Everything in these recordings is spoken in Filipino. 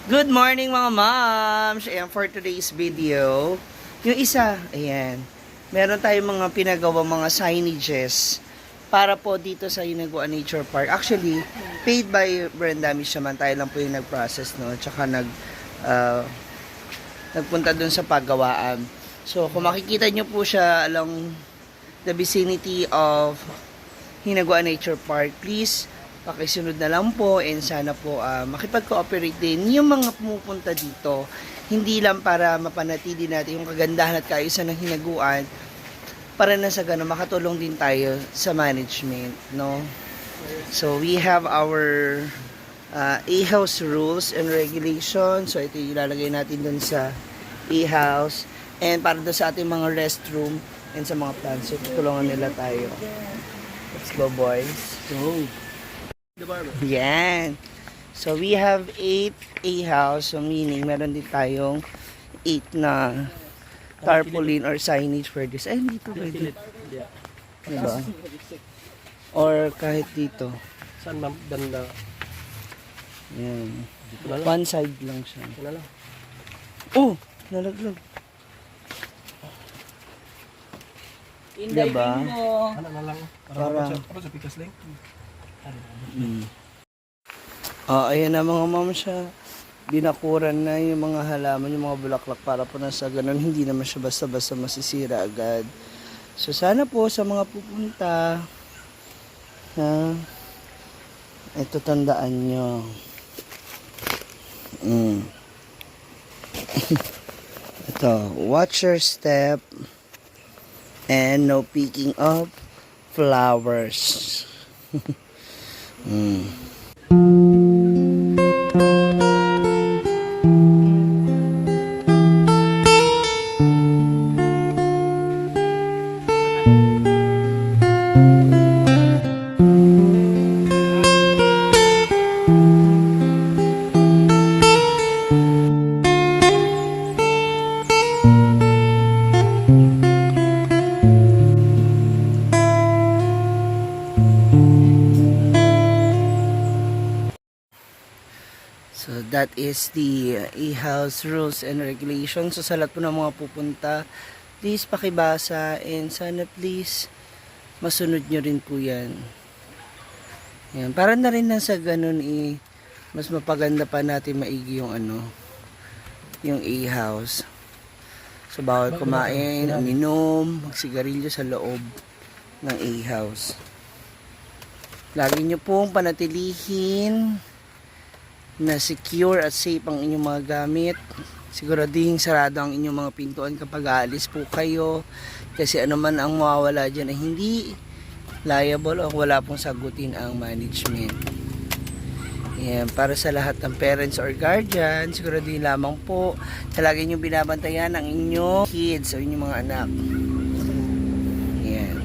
Good morning mga moms! Ayan, for today's video, yung isa, ayan, meron tayong mga pinagawang mga signages para po dito sa Hinaguan Nature Park. Actually, paid by Brenda Mish naman, tayo lang po yung nag-process, no? Tsaka nagpunta dun sa paggawaan. So, kung makikita nyo po siya along the vicinity of Hinaguan Nature Park, please pakisunod na lang po and sana po makipag-cooperate din yung mga pumupunta dito. Hindi lang para mapanatili natin yung kagandahan at kaayusan ng Hinaguan, para na sa gano'n makatulong din tayo sa management, no? So we have our A-house rules and regulations. So ito yung ilalagay natin dun sa A-house and para doon sa ating mga restroom and sa mga plants. So tutulungan nila tayo. Let's go, boys. Go. Yan. So, we have 8 A-house. So, meaning, meron din tayong 8 na tarpaulin or signage for this. Ay, dito pwede. Diba? Or kahit dito. Saan ma'am? Ganda. Yan. One side lang siya. Ito na lang. Oh! Nalaglag. Diba? Ano na lang? Para sa pikas lang. Ayan na mga ma'am siya. Binakuran na yung mga halaman, yung mga bulaklak para po nasa ganun. Hindi naman siya basta-basta masisira agad. So sana po sa mga pupunta, ito tandaan nyo. Ito, watch your step and no picking of flowers. So that is the A-house rules and regulations. So sa lahat po ng mga pupunta, please pakibasa and sana please masunod nyo rin po yan. Yan. Para na rin sa ganun mas mapaganda pa natin maigi yung yung A-house. So bawal kumain, uminom, magsigarilyo sa loob ng A-house. Lagi nyo pong panatilihin na secure at safe ang inyong mga gamit. Siguradihing sarado ang inyong mga pintuan kapag aalis po kayo, kasi anuman ang mawawala dyan ay hindi liable o wala pong sagutin ang management. Yan, para sa lahat ng parents or guardian, siguraduhin lamang po na lagi nyo binabantayan ang inyong kids o inyong mga anak. Yan.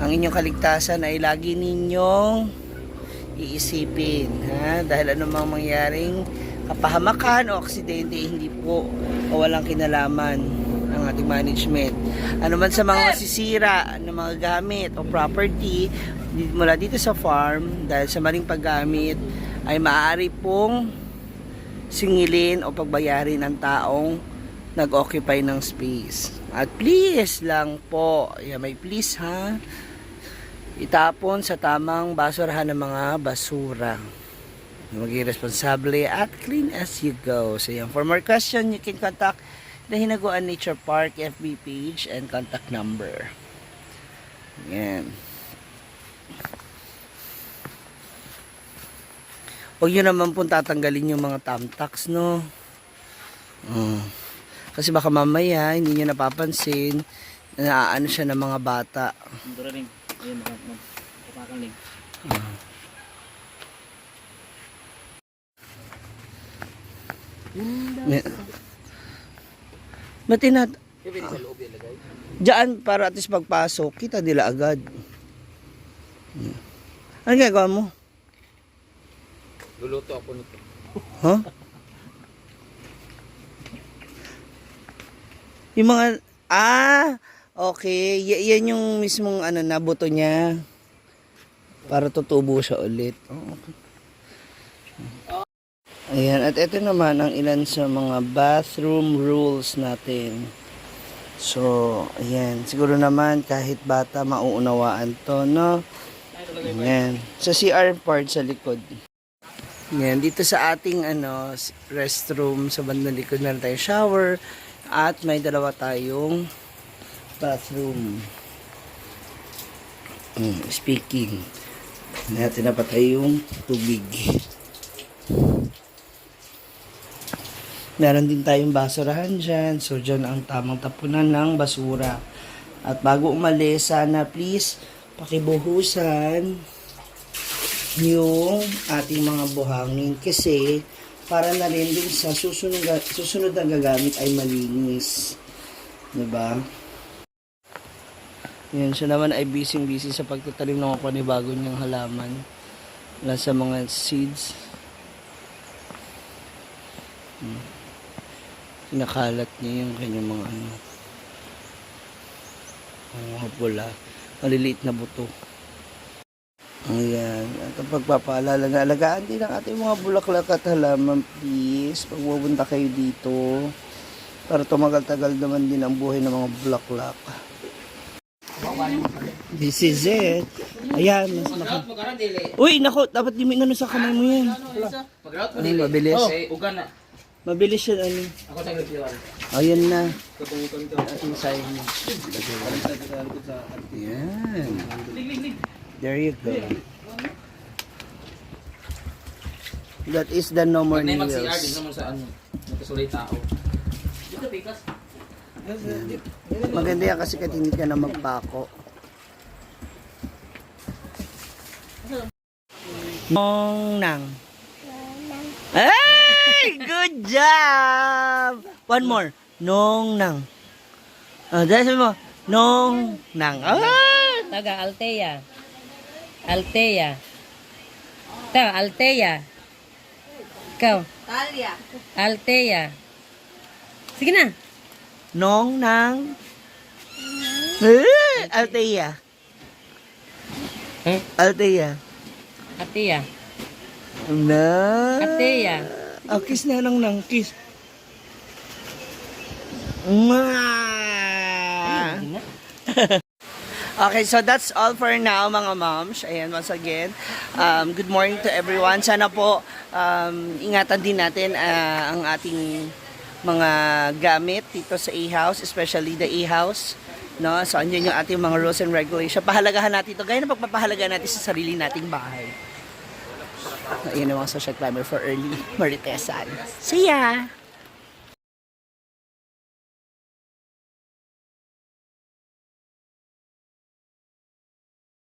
Ang inyong kaligtasan ay lagi ninyong iisipin, dahil anumang mangyaring kapahamakan o aksidente, hindi po o walang kinalaman ng ating management. Anuman sa mga masisira ng mga gamit o property mula dito sa farm, dahil sa maling paggamit, ay maaari pong singilin o pagbayarin ng taong nag-occupy ng space. At please lang po, may please itapon sa tamang basurahan ng mga basura. Maging responsable at clean as you go. So yan, for more question, you can contact the Hinaguan Nature Park FB page and contact number. Yan. Huwag nyo naman pong tatanggalin yung mga tamtax, no? Kasi baka mamaya, hindi nyo napapansin, naaano siya ng mga bata. Ayun, makakaling. Matinat. Diyan, para at least pagpasok, kita nila agad. Ano gagawa mo? Luluto ako nito. Huh? Yung mga, okay. Yan yung mismong nabuto niya. Para tutubo siya ulit. Oh, okay. Ayan, at ito naman ang ilan sa mga bathroom rules natin. So, ayan, siguro naman kahit bata mauunawaan to, no? Ayan, sa CR part sa likod. Ayan, dito sa ating restroom sa bandang likod meron tayong shower at may dalawa tayong bathroom. Speaking, natin napatay yung tubig. Meron din tayong basurahan dyan. So, dyan ang tamang tapunan ng basura. At bago umalis, sana please, pakibuhusan yung ating mga buhangin. Kasi, para na rin din sa susunod na gagamit ay malinis. Diba? Yan, siya naman ay busy sa pagtatalim ng mga panibago niyang halaman. Wala sa mga seeds. Kinakalat niya yung kanyang mga mga pula, maliliit na buto. Ayan, at ang pagpapaalala na alagaan din ang ating mga bulaklak at halaman, please. Pag pupunta kayo dito, para tumagal-tagal naman din ang buhay ng mga bulaklak. This is it. Ayan, uy, naku, dapat di mo sa kamay mo yan. Mabilis. Mabilis siya, Ako sa nagtiwala. Ayan na. Katungkol ko. Ating sign mo. Ayan. There you go. That is the no more Pag na mag-CR, di nails. naman sa nagkasulay tao. Dito, Pikas. Maganda yan kasi hindi ka na magpako. Nong nang. Hey! Good job! One more. Nong nang. Dahil mo. Nong nang. Taga Altea. Altea. Ikaw, Altea. Ikaw. Talia. Altea. Sige na. Nong nang. Altea. Altea. Atea. Na. Atea. Oh, kiss na nang kiss. Mwah! Okay, so that's all for now mga moms. Ayan, once again, good morning to everyone. Sana po ingatan din natin ang ating mga gamit dito sa A-House, especially the A-House. No? So, andyan yung ating mga rules and regulation. Pahalagahan natin ito. Gaya na pagpapahalaga natin sa sarili nating bahay. Ayan ang mga social climber for early Maritesan. See ya!